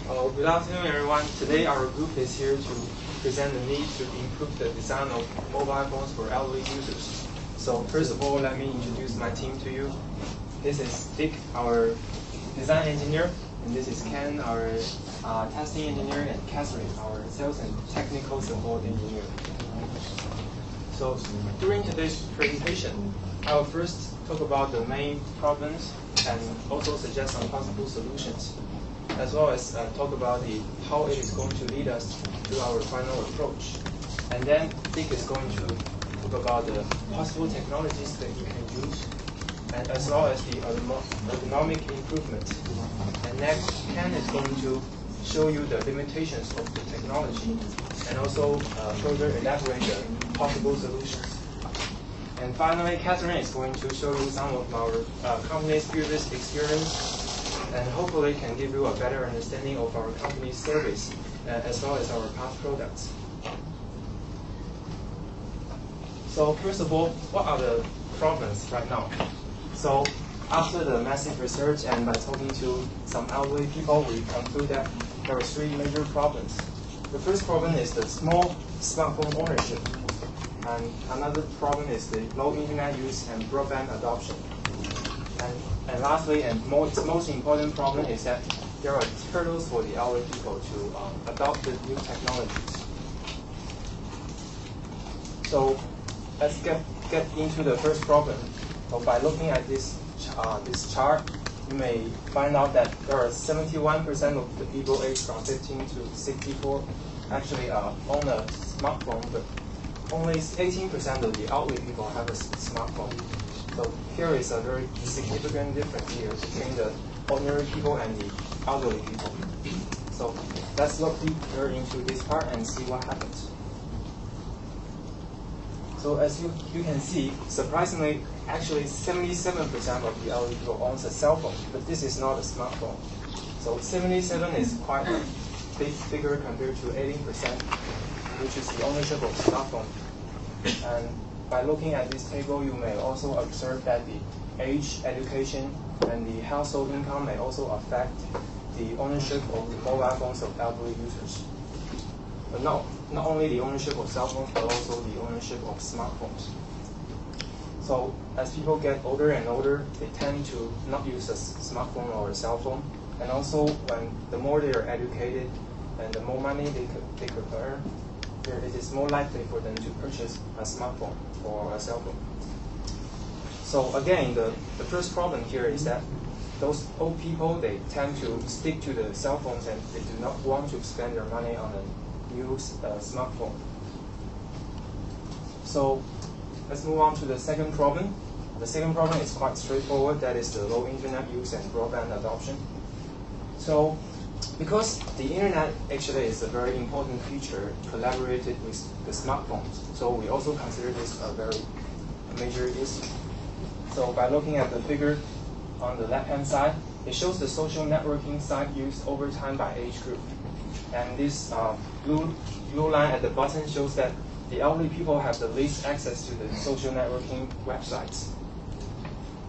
Good afternoon, everyone. Today our group is here to present the need to improve the design of mobile phones for elderly users. So first of all, let me introduce my team to you. This is Dick, our design engineer, and this is Ken, our testing engineer, and Catherine, our sales and technical support engineer. So during today's presentation, I will first talk about the main problems and also suggest some possible solutions, as well as talk about how it is going to lead us to our final approach. And then Dick is going to talk about the possible technologies that you can use, and as well as the ergonomic improvement. And next, Ken is going to show you the limitations of the technology and also further elaborate the possible solutions. And finally, Catherine is going to show you some of our company's previous experience and hopefully can give you a better understanding of our company's service as well as our past products. So first of all, what are the problems right now? So after the massive research and by talking to some elderly people, we conclude that there are three major problems. The first problem is the small smartphone ownership. And another problem is the low internet use and broadband adoption. And lastly, and most important problem is that there are hurdles for the elderly people to adopt the new technologies. So let's get into the first problem. So by looking at this chart, you may find out that there are 71% of the people aged from 15 to 64 actually own a smartphone, but only 18% of the elderly people have a smartphone. So here is a very significant difference here between the ordinary people and the elderly people. So let's look deeper into this part and see what happens. So as you can see, surprisingly, actually 77% of the elderly people owns a cell phone, but this is not a smartphone. So 77 is quite a big figure compared to 18%, which is the ownership of smartphone. And by looking at this table, you may also observe that the age, education, and the household income may also affect the ownership of the mobile phones of elderly users. But not only the ownership of cell phones, but also the ownership of smartphones. So as people get older and older, they tend to not use a smartphone or a cell phone. And also, the more they are educated and the more money they could earn, it is more likely for them to purchase a smartphone or a cell phone. So again, the first problem here is that those old people, they tend to stick to the cell phones and they do not want to spend their money on a new smartphone. So let's move on to the second problem. The second problem is quite straightforward. That is the low internet use and broadband adoption. So because the internet actually is a very important feature collaborated with the smartphones, so we also consider this a very major issue. So by looking at the figure on the left-hand side, it shows the social networking site used over time by age group. And this blue line at the bottom shows that the elderly people have the least access to the social networking websites.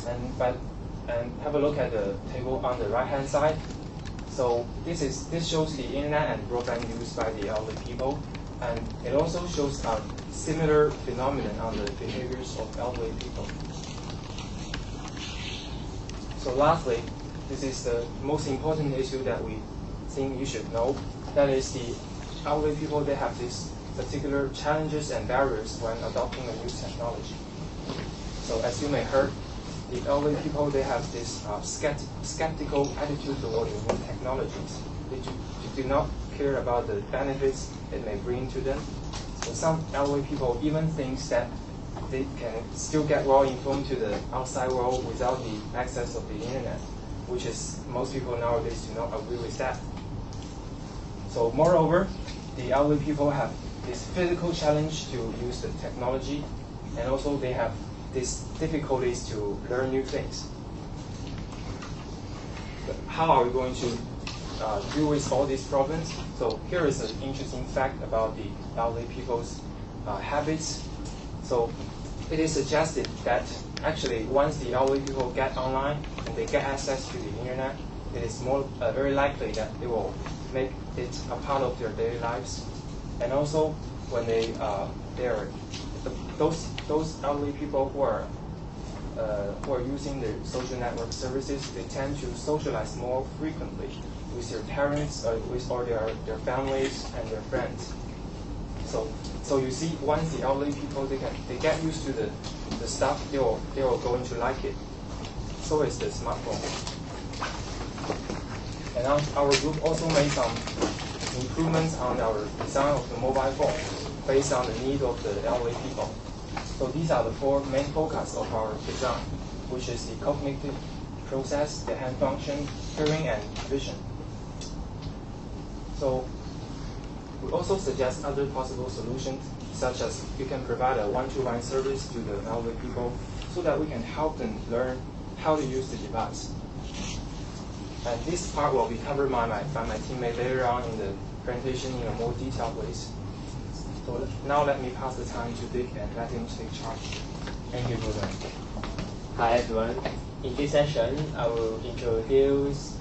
And have a look at the table on the right-hand side. So this shows the internet and broadband used by the elderly people, and it also shows a similar phenomenon on the behaviors of elderly people. So lastly, this is the most important issue that we think you should know. That is the elderly people, they have these particular challenges and barriers when adopting a new technology. So as you may heard, the elderly people, they have this skeptical attitude toward the new technologies. They do not care about the benefits it may bring to them. So some elderly people even think that they can still get well informed to the outside world without the access of the internet, which is most people nowadays do not agree with that. So moreover, the elderly people have this physical challenge to use the technology, and also they have these difficulties to learn new things. But how are we going to deal with all these problems? So here is an interesting fact about the elderly people's habits. So it is suggested that actually once the elderly people get online and they get access to the internet, it is very likely that they will make it a part of their daily lives. And also, when those elderly people who are using the social network services, they tend to socialize more frequently with their parents, or their families and their friends. So you see, once the elderly people they get used to the stuff, they are going to like it. So is the smartphone. And our group also made some improvements on our design of the mobile phone based on the need of the elderly people. So these are the four main focus of our design, which is the cognitive process, the hand function, hearing, and vision. So we also suggest other possible solutions, such as we can provide a one-to-one service to the elderly people so that we can help them learn how to use the device. And this part will be covered by my teammate later on in the presentation in a more detailed ways. So now let me pass the time to Dick and let him take charge. Thank you, Bruno. Hi everyone. In this session, I will introduce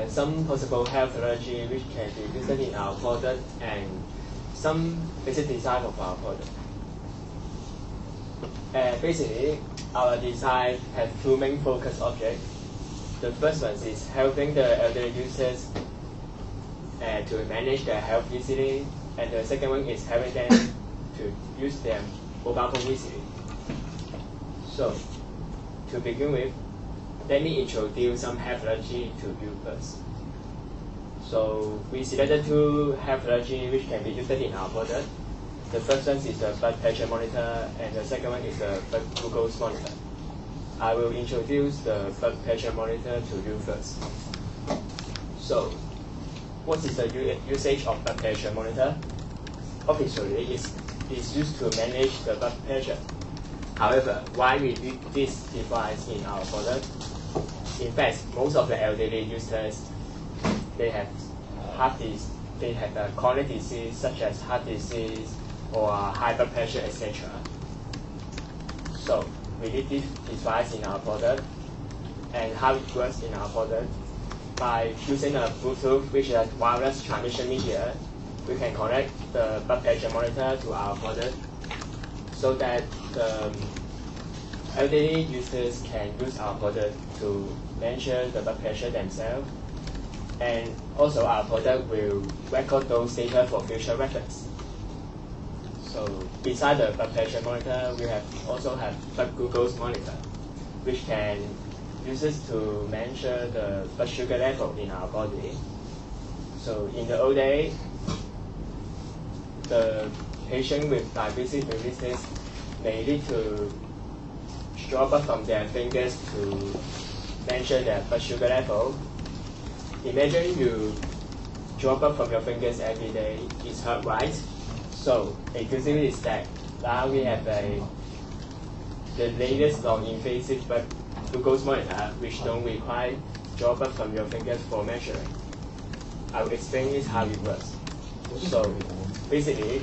some possible health technology which can be used in our product and some basic design of our product. Basically, our design has two main focus objects. The first one is helping the elderly users to manage their health easily, and the second one is helping them to use their mobile phone easily. So, to begin with, let me introduce some health technology to you first. So, we selected two health technology which can be used in our product. The first one is the blood pressure monitor, and the second one is the blood glucose monitor. I will introduce the blood pressure monitor to you first. So, what is the usage of blood pressure monitor? Officially, it's used to manage the blood pressure. However, why we need this device in our product? In fact, most of the elderly users, they have a chronic disease such as heart disease or high blood pressure, etc. So, we need this device in our product. And how it works in our product? By using a Bluetooth, which is a wireless transmission media, we can connect the blood pressure monitor to our product so that the elderly users can use our product to measure the blood pressure themselves. And also our product will record those data for future reference. So beside the blood pressure monitor, we also have blood glucose monitor, which can uses to measure the blood sugar level in our body. So in the old days, the patient with diabetes mellitus may need to draw blood from their fingers to measure their blood sugar level. Imagine you draw blood from your fingers every day. It's hard, right? So a good thing is that now we have the latest non-invasive blood glucose monitor, which don't require draw blood from your fingers for measuring. I will explain how it works. So basically,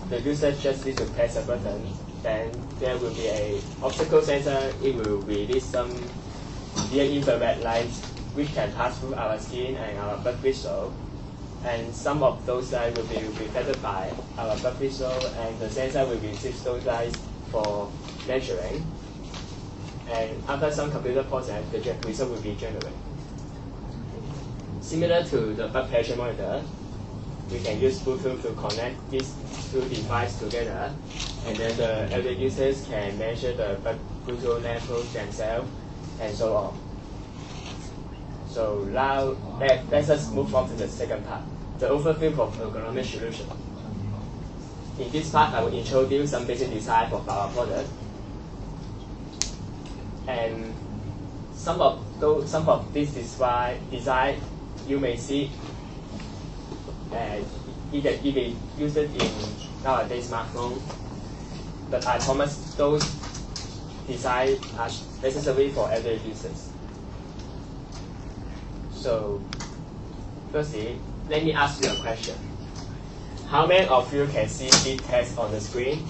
the user just needs to press a button, then there will be an optical sensor. It will release some near-infrared lights which can pass through our skin and our blood vessel. And some of those lights will be reflected by our blood vessel, and the sensor will receive those lights for measuring. And after some computer process, the result will be generated. Similar to the blood pressure monitor, we can use Bluetooth to connect these two devices together, and then the elderly users can measure the blood glucose levels themselves, and so on. So now let's just move on to the second part, the overview of ergonomic solution. In this part, I will introduce some basic design of our product. And some of this design you may see it can be used in nowadays smartphone, but I promise those designs are necessary for elderly users. So firstly, let me ask you a question. How many of you can see the text on the screen?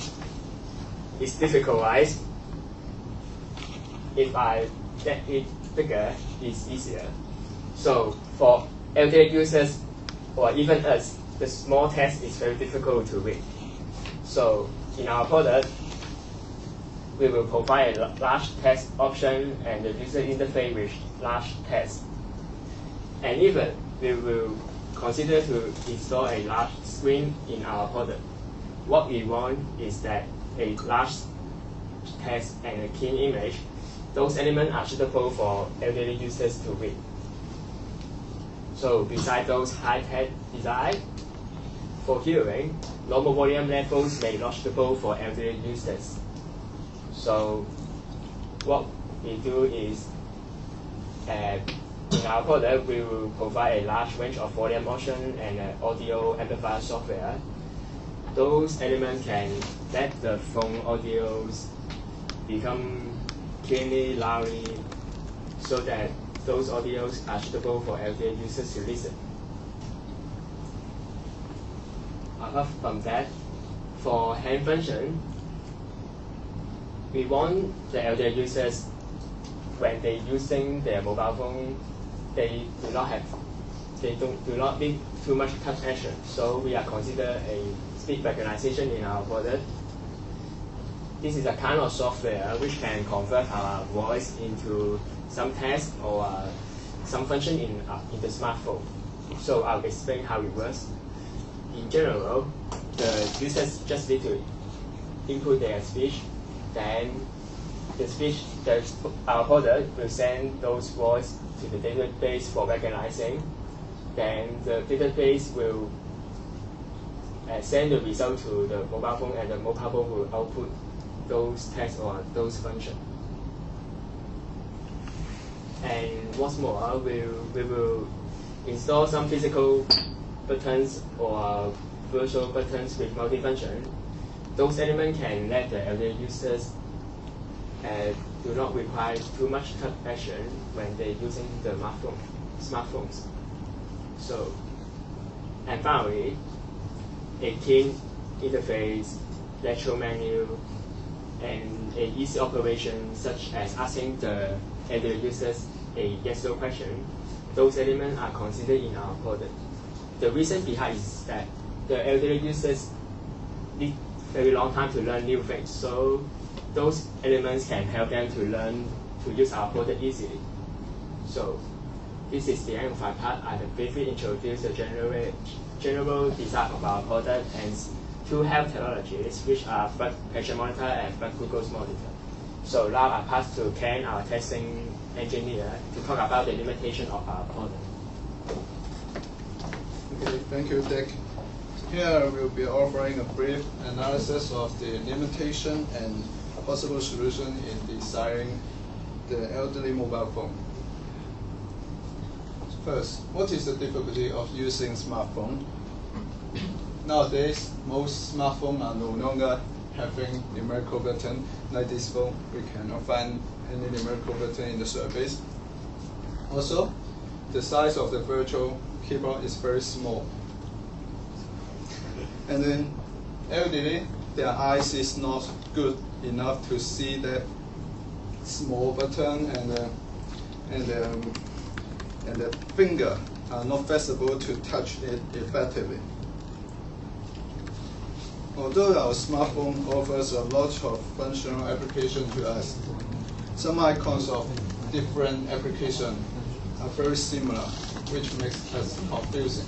It's difficult, right? If I get it bigger, it's easier. So for elderly users, or even us, the small text is very difficult to read. So in our product, we will provide a large text option and the user interface with large text. And even we will consider to install a large screen in our product. What we want is that a large text and a keen image, those elements are suitable for elderly users to read. So besides those high-tech design, for hearing, normal volume levels may not suitable for elderly users. So what we do is, in our product, we will provide a large range of volume options and audio amplifier software. Those elements can let the phone audios become clearly, loudly, so that those audios are suitable for elderly users to listen. Apart from that, for hand function, we want the elderly users, when they using their mobile phone, they do not need too much touch action. So we are consider a speech recognition in our product. This is a kind of software which can convert our voice into some text or some function in the smartphone. So I'll explain how it works. In general, the users just need to input their speech, then our product will send those voice to the database for recognizing. Then the database will send the result to the mobile phone, and the mobile phone will output those text or those functions. And what's more, we will install some physical buttons or virtual buttons with multifunction. Those elements can let the elderly users do not require too much touch action when they're using the smartphones. So, and finally, a keen interface, lecture menu, and an easy operation such as asking the elderly users a yes/no question. Those elements are considered in our product. The reason behind is that the elderly users need very long time to learn new things. So those elements can help them to learn to use our product easily. So this is the end of my part. I have briefly introduced the general design of our product and two health technologies, which are blood pressure monitor and blood glucose monitor. So now I pass to Ken, our testing engineer, to talk about the limitation of our product. Okay, thank you, Dick. Here we'll be offering a brief analysis of the limitation and possible solution in designing the elderly mobile phone. First, what is the difficulty of using smartphone? Nowadays, most smartphones are no longer having numerical button. Like this phone, we cannot find any numerical button in the surface. Also, the size of the virtual keyboard is very small. And then, elderly, their eyes is not good enough to see that small button, and the finger are not flexible to touch it effectively. Although our smartphone offers a lot of functional application to us, some icons of different applications are very similar, which makes us confusing.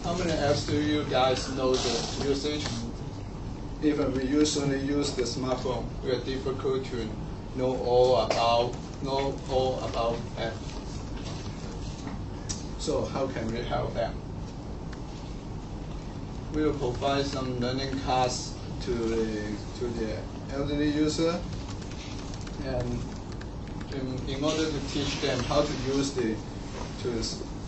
How many apps do you guys know the usage? Even we usually use the smartphone, we are difficult to know all about apps. So how can we help them? We will provide some learning cards to the elderly user, and in order to teach them how to use the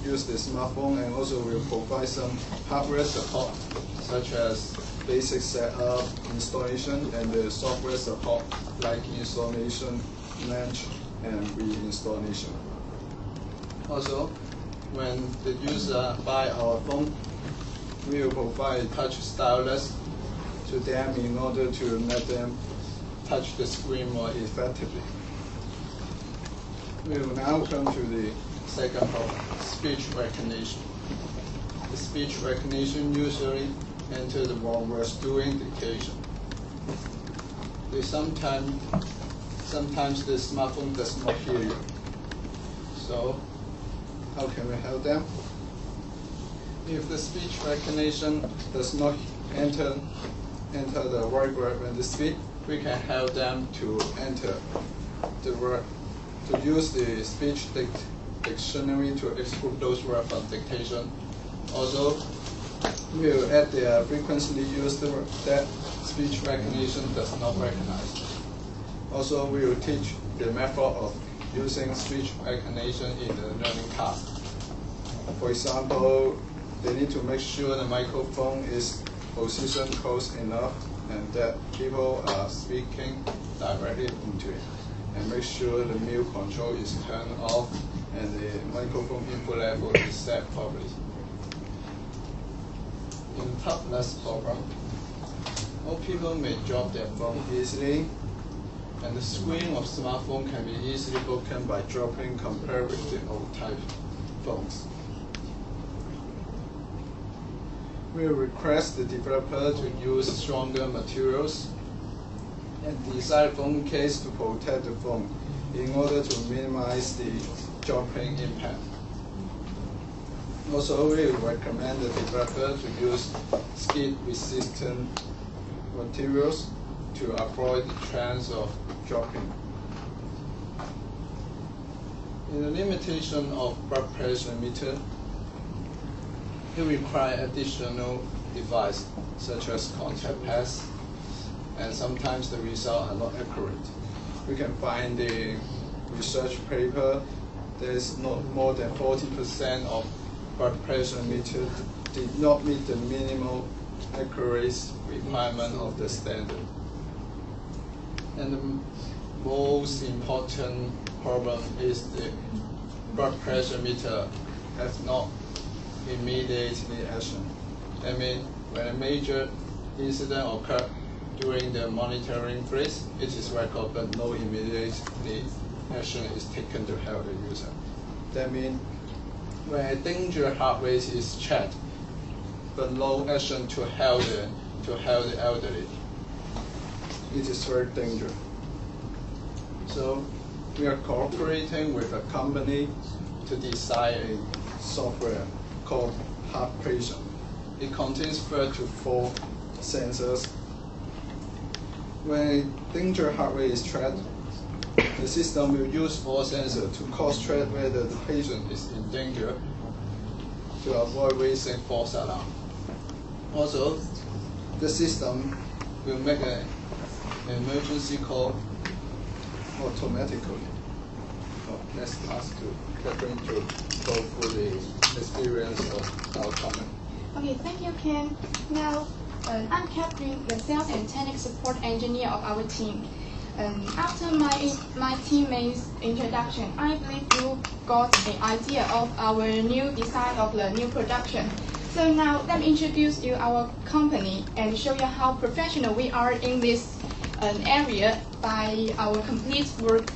smartphone, and also we'll provide some hardware support, such as basic setup, installation, and the software support like installation, launch, and reinstallation. Also, when the user buy our phone, we will provide a touch stylus to them in order to let them touch the screen more effectively. We will now come to the second part, speech recognition. the speech recognition usually enter the wrong words during dictation. Sometimes the smartphone does not hear you. So how can we help them? If the speech recognition does not enter the right word when they speak, we can help them to enter the word, to use the speech dictionary to exclude those words from dictation. Also, we will add the frequently used word that speech recognition does not recognize. Also, we will teach the method of using speech recognition in the learning task. For example, they need to make sure the microphone is positioned close enough and that people are speaking directly into it. And make sure the mute control is turned off and the microphone input level is set properly. In tabless program, all people may drop their phone easily, and the screen of smartphone can be easily broken by dropping compared with the old type phones. We request the developer to use stronger materials and design phone case to protect the phone in order to minimize the dropping impact. Also, we recommend the developer to use skid-resistant materials to avoid the chance of dropping. In the limitation of blood pressure meter, it requires additional device such as contact pads, and sometimes the results are not accurate. We can find the research paper. There is not more than 40% of blood pressure meter did not meet the minimal accuracy requirement of the standard. And the most important problem is the blood pressure meter has not immediately action. I mean, when a major incident occurs during the monitoring phase, it is recorded, but no immediate action is taken to help the user. That means when a danger heart rate is checked, but no action to help the elderly, it is very dangerous. So we are cooperating with a company to design a software called Heart Patient. It contains 3 to 4 sensors. When a danger heart rate is tracked, the system will use 4 sensors to cross-check whether the patient is in danger to avoid raising false alarm. Also, the system will make an emergency call automatically. Let's ask Catherine to go through the experience of our company. Okay, thank you, Ken. Now, I'm Catherine, the sales and technical support engineer of our team. After my teammate's introduction, I believe you got an idea of our new design of the new production. So now let me introduce you our company and show you how professional we are in this area by our complete work.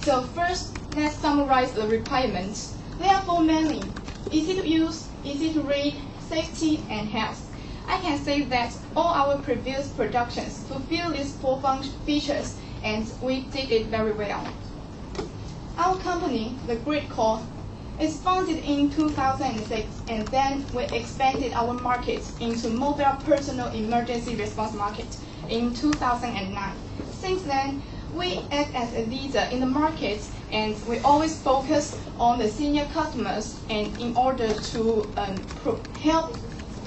So first, let's summarize the requirements. There are 4 mainly: easy to use, easy to read, safety, and health. I can say that all our previous productions fulfill these 4 features, and we did it very well. Our company, The Great Call, is founded in 2006, and then we expanded our market into mobile personal emergency response market in 2009. Since then, we act as a leader in the market, and we always focus on the senior customers, and in order to help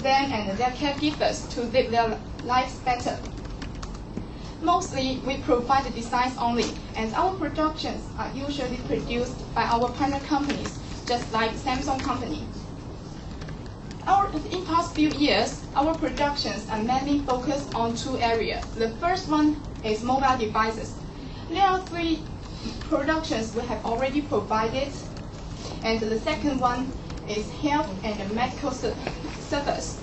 them and their caregivers to live their lives better. Mostly, we provide the designs only, and our productions are usually produced by our partner companies, just like Samsung company. In past few years, our productions are mainly focused on 2 areas. The first one is mobile devices. There are 3 productions we have already provided, and the second one is health and medical service.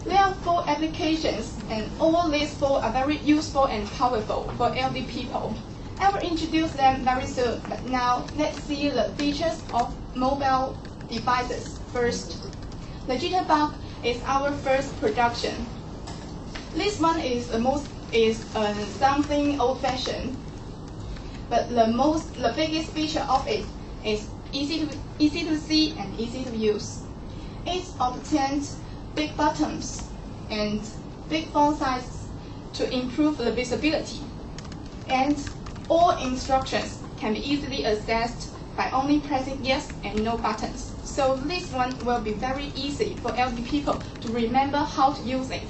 There are 4 applications, and all these 4 are very useful and powerful for elderly people. I will introduce them very soon, but now let's see the features of mobile devices. First, The jitterbug is our first production. This one is something old-fashioned, but the biggest feature of it is easy to see and easy to use. It obtains big buttons and big font size to improve the visibility, and all instructions can be easily accessed by only pressing yes and no buttons. So this one will be very easy for elderly people to remember how to use it.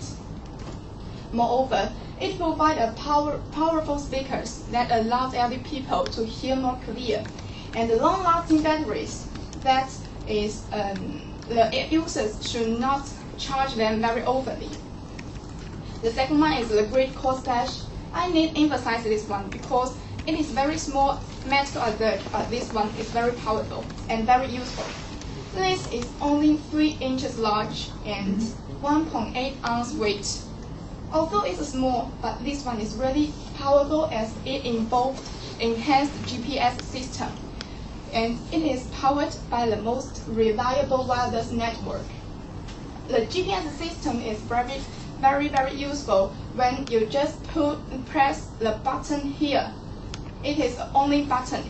Moreover, it provides powerful speakers that allow elderly people to hear more clear, and the long-lasting batteries that is the users should not charge them very overly. The second one is the great cost slash. I need to emphasize this one because it is very small metal alert, but this one is very powerful and very useful. This is only 3 inches large and 1.8 ounce weight. Although it's small, but this one is really powerful as it involves enhanced GPS system, and it is powered by the most reliable wireless network. The GPS system is very useful when you just press the button here. It is the only button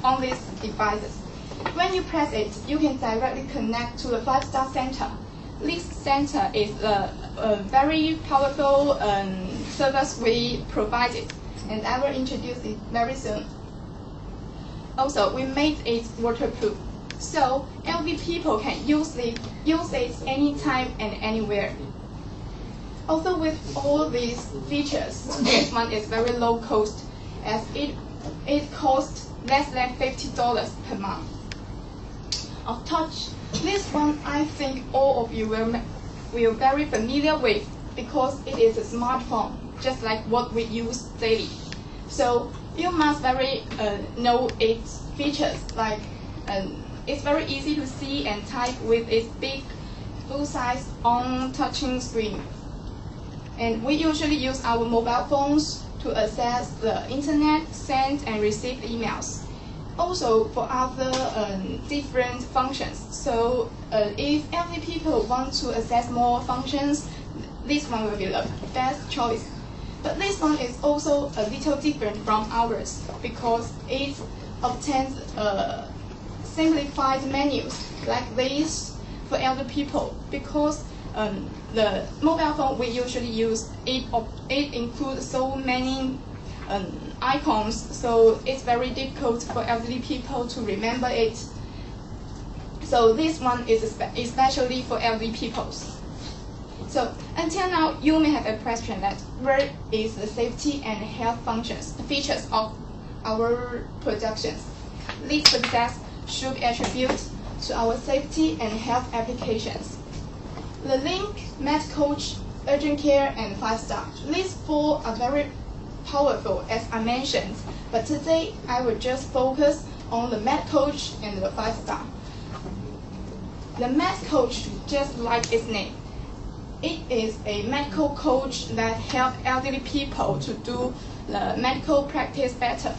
on these devices. When you press it, you can directly connect to the 5-star center. This center is a very powerful service we provided, and I will introduce it very soon. Also, we made it waterproof, so elderly people can use it anytime and anywhere. Also, with all these features, this one is very low cost, as it costs less than $50 per month. Of touch, this one I think all of you will very familiar with because it is a smartphone, just like what we use daily. So you must know its features, like it's very easy to see and type with its big full-size on-touching screen. And we usually use our mobile phones to access the internet, send and receive emails. Also for other different functions. So if elderly people want to access more functions, this one will be the best choice. But this one is also a little different from ours because it obtains simplified menus like this for elderly people, because the mobile phone we usually use, it includes so many icons, so it's very difficult for elderly people to remember it. So this one is especially for elderly people. So until now, you may have a question that where is the safety and health features of our productions? These success should be attributed to our safety and health applications. The Link, MedCoach, Urgent Care, and 5-star. These 4 are very powerful, as I mentioned, but today I will just focus on the MedCoach and the 5-star. The MedCoach, just like its name, it is a medical coach that helps elderly people to do the medical practice better.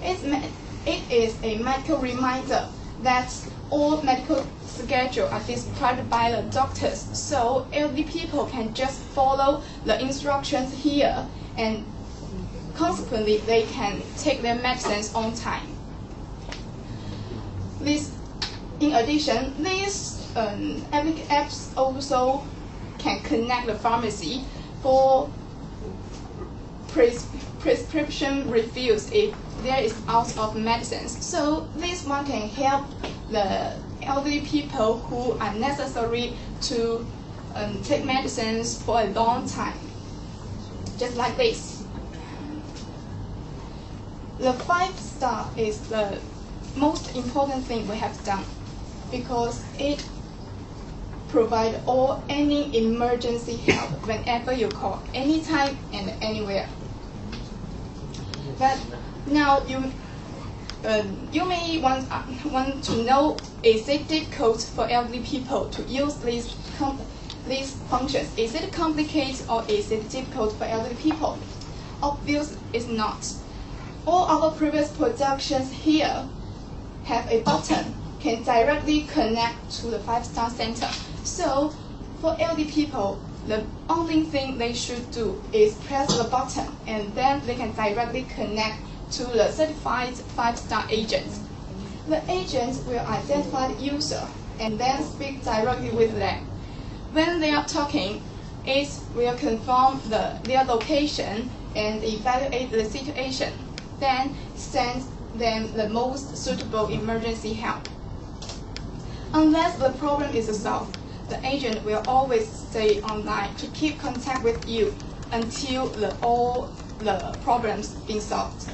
It is a medical reminder that all medical schedules are described by the doctors, so elderly people can just follow the instructions here, and consequently they can take their medicines on time. In addition, these apps also can connect the pharmacy for prescription refills if there is out of medicines. So this one can help the elderly people who are necessary to take medicines for a long time, just like this. The 5-star is the most important thing we have done because it provides any emergency help whenever you call, anytime and anywhere. But now you may want to know, is it difficult for elderly people to use these functions? Is it complicated or is it difficult for elderly people? Obviously, it's not. All our previous productions here have a button can directly connect to the 5-star center. So for elderly people, the only thing they should do is press the button, and then they can directly connect to the certified 5-star agents. The agents will identify the user and then speak directly with them. When they are talking, it will confirm their location and evaluate the situation, then send them the most suitable emergency help. Unless the problem is solved, the agent will always stay online to keep contact with you until all the problems being solved.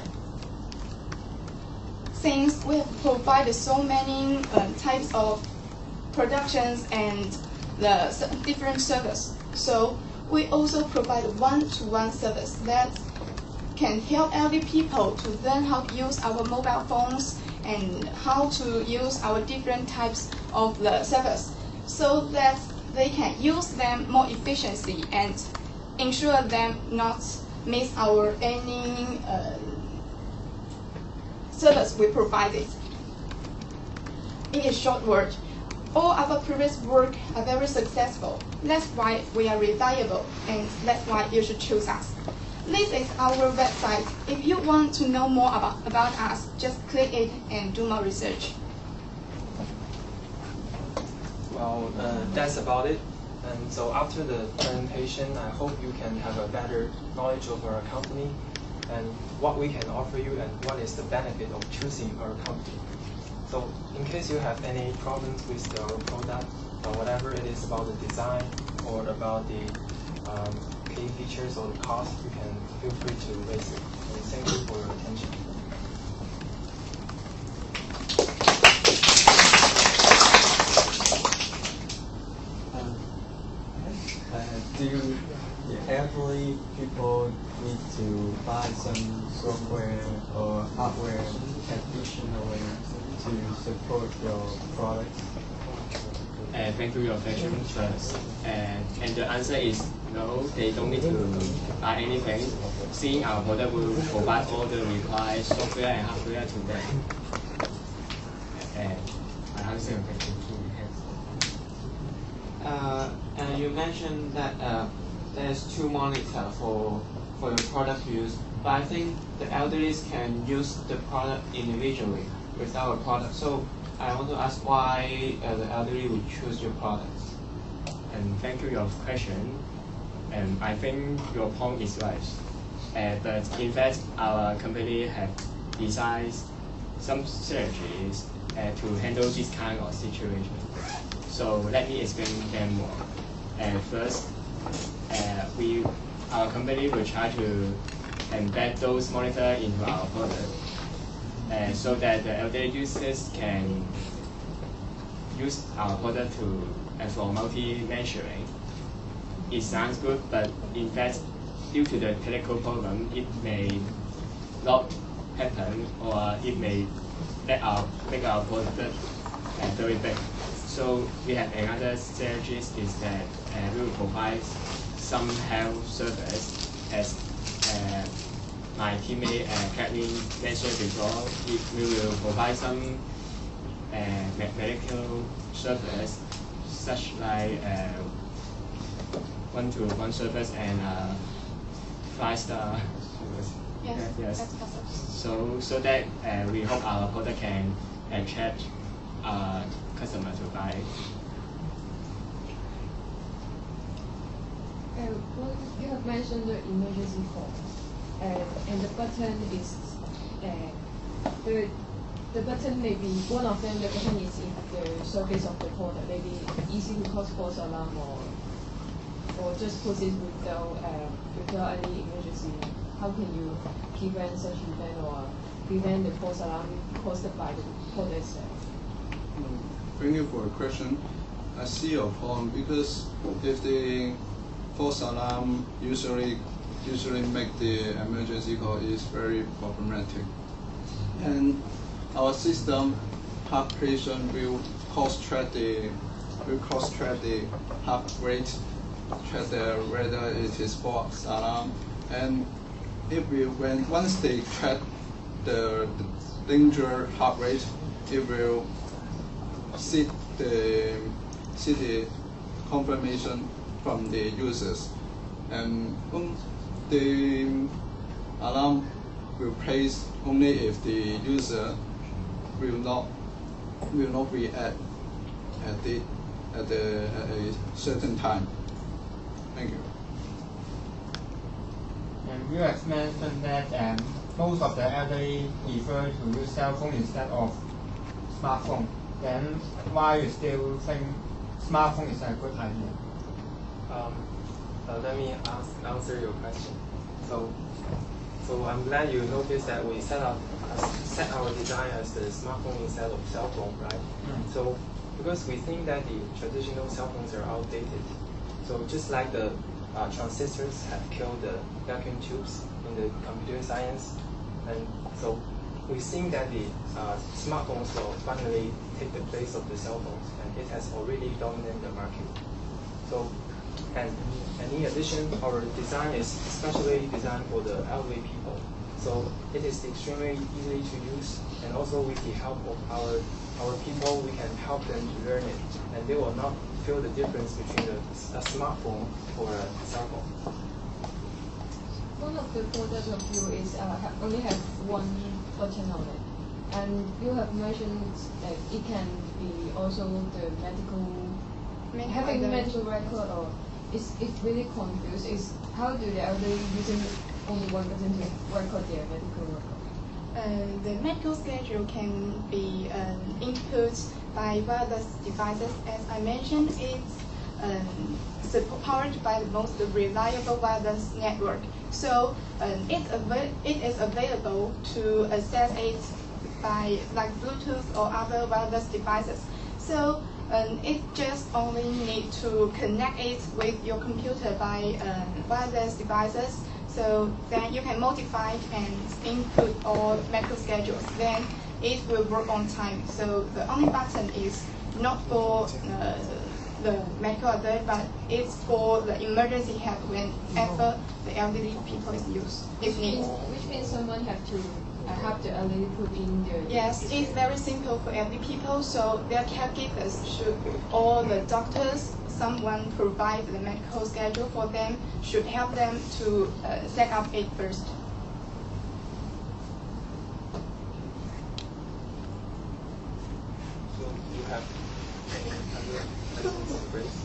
Since we have provided so many types of productions and the different service, so we also provide one-to-one service that can help elderly people to learn how to use our mobile phones and how to use our different types of the service, so that they can use them more efficiently and ensure them not miss any service we provided. In a short word, all our previous work are very successful. That's why we are reliable, and that's why you should choose us. This is our website. If you want to know more about us, just click it and do more research. Well, that's about it. And so after the presentation, I hope you can have a better knowledge of our company and what we can offer you and what is the benefit of choosing our company. So in case you have any problems with our product or whatever it is about the design or about the key features or the cost, you can feel free to raise it. And thank you for your attention. Do elderly people need to buy some software or hardware additionally to support your products? Thank you for your question first. And the answer is no, they don't need to buy anything. Seeing our product will provide all the required software and hardware to them. And I answer your question. And you mentioned that there's 2 monitors for your product to use, but I think the elderly can use the product individually with our product. So I want to ask why the elderly would choose your products. And thank you for your question. I think your point is right. But in fact, our company have designed some strategies to handle this kind of situation. So let me explain them more. First, our company will try to embed those monitors into our product, so that the elderly users can use our product for multi-measuring. It sounds good, but in fact, due to the technical problem, it may not happen, or it may make our product very big. So we have another strategy is that we will provide some health service, as my teammate Kathleen mentioned before. We will provide some medical service, such like one-to-one service and 5-star service. Yes, that's possible. So that we hope our product can attract customer to buy. Well, you have mentioned the emergency call, and the button is the button may be one of them. The button is in the surface of the product, maybe easy to cause false alarm or just put it without any emergency. How can you prevent such event or prevent the false alarm caused by the product itself? Thank you for the question. I see your point, because if the false alarm usually make the emergency call is very problematic, and our system heart patient will cross-track the heart rate, check whether it is false alarm, and once they check the danger heart rate, it will seek the confirmation from the users, and the alarm will place only if the user will not react at a certain time. Thank you. And you have mentioned that most of the elderly prefer to use cell phone instead of smartphone. Then why you still think smartphone is a good idea? Let me answer your question. So I'm glad you noticed that we set our design as the smartphone instead of cell phone, right? So because we think that the traditional cell phones are outdated. So just like the transistors have killed the vacuum tubes in the computer science, and so we think that the smartphones will finally take the place of the cell phones, and it has already dominated the market. So, and in addition, our design is especially designed for the elderly people. So it is extremely easy to use, and also with the help of our people, we can help them to learn it, and they will not feel the difference between a smartphone or a cell phone. One of the products of you is only have one button on it, and you have mentioned that it can be also the having medical record, or it's really confused. Is how do the elderly using only one button to record their medical record? The medical schedule can be input by wireless devices. As I mentioned, it's powered by the most reliable wireless network. So it is available to access it by like Bluetooth or other wireless devices. So it just only need to connect it with your computer by wireless devices. So then you can modify and input all medical schedules. Then it will work on time. So the only button is not for the medical alert, but it's for the emergency help whenever the elderly people is needed. Which means someone have to help the elderly put in their... Yes, it's very simple for elderly people, so their caregivers should, or the doctors, someone provide the medical schedule for them, should help them to set up it first. So you have any other questions, Grace?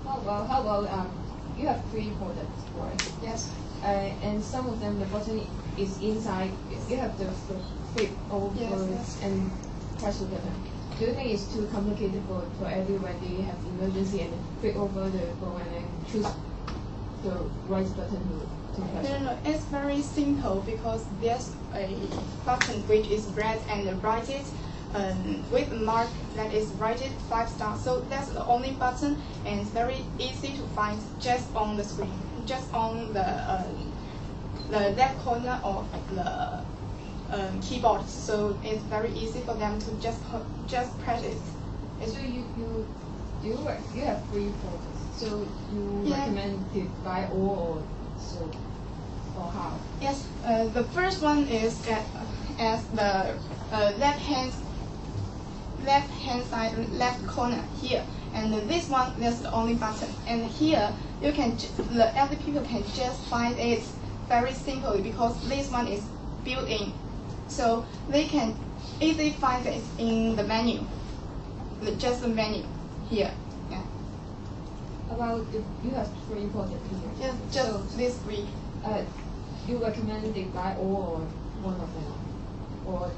How about you have 3 products, right? Yes. And some of them the button is inside. You have the flip over yes. and press together. Do you think it's too complicated for everyone when they have emergency and flip over the phone and then choose the right button to press? No, it's very simple because there's a button which is red and righted with a mark that is rated 5 stars. So that's the only button, and it's very easy to find just on the screen, just on the left corner of the keyboard. So it's very easy for them to just press it. So you have 3 products. So you recommend to buy all or how? Yes. The first one is at the left hand side, left corner here, and this one is the only button. And here you can the elderly people can just find it very simply because this one is built in, so they can easily find it in the menu, just the menu here. Yeah. About you have 3 products here. Yes, just this 3. You recommend they buy all or one of them, or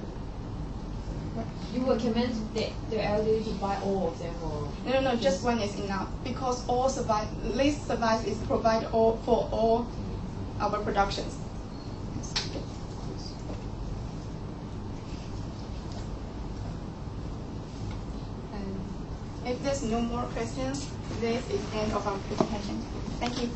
you recommend the elderly to buy all of them, or no, just one is enough because this service is provided for all our productions. And if there's no more questions, this is the end of our presentation. Thank you.